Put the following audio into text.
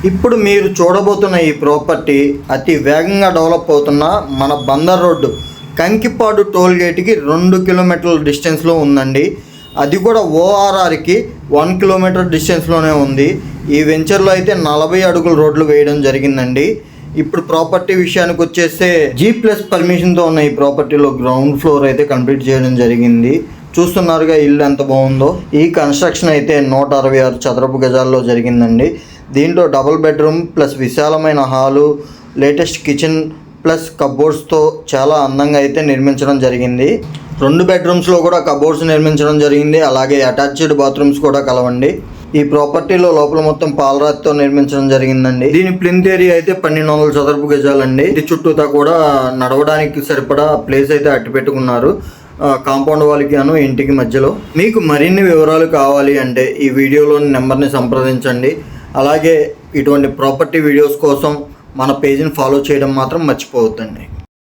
ఇప్పుడు మీరు చూడబోతున్న ఈ ప్రాపర్టీ అతి వేగంగా డెవలప్ అవుతున్న మన బందర్ రోడ్డు కంకిపాడు టోల్ గేట్కి 2 కిలోమీటర్ల డిస్టెన్స్లో ఉందండి. అది కూడా ఓఆర్ఆర్కి 1 కిలోమీటర్ డిస్టెన్స్లోనే ఉంది. ఈ వెంచర్లో అయితే 40 అడుగుల రోడ్లు వేయడం జరిగిందండి. ఇప్పుడు ప్రాపర్టీ విషయానికి వచ్చేస్తే G+ పర్మిషన్తో ఉన్న ఈ ప్రాపర్టీలో గ్రౌండ్ ఫ్లోర్ అయితే కంప్లీట్ చేయడం జరిగింది. చూస్తున్నారుగా ఇల్లు ఎంత బాగుందో. ఈ కన్స్ట్రక్షన్ అయితే 166 చదరపు గజాల్లో జరిగిందండి. దీంట్లో డబుల్ బెడ్రూమ్ ప్లస్ విశాలమైన హాలు, లేటెస్ట్ కిచెన్ ప్లస్ కబోర్డ్స్తో చాలా అందంగా అయితే నిర్మించడం జరిగింది. 2 బెడ్రూమ్స్లో కూడా కబోర్డ్స్ నిర్మించడం జరిగింది. అలాగే అటాచ్డ్ బాత్రూమ్స్ కూడా కలవండి. ఈ ప్రాపర్టీలో లోపల మొత్తం పాలరాతితో నిర్మించడం జరిగిందండి. దీని ప్లింత్ ఏరియా అయితే 1200 చదరపు గజాలండి. ఇది చుట్టూతా కూడా నడవడానికి సరిపడా ప్లేస్ అయితే అట్టి పెట్టుకున్నారు. కాంపౌండ్ వాళ్ళకి ఇంటికి మధ్యలో. మీకు మరిన్ని వివరాలు కావాలి అంటే ఈ వీడియోలోని నెంబర్ని సంప్రదించండి. అలాగే ఇటువంటి ప్రాపర్టీ వీడియోస్ కోసం మన పేజ్ని ఫాలో చేయడం మాత్రం మర్చిపోవద్దండి.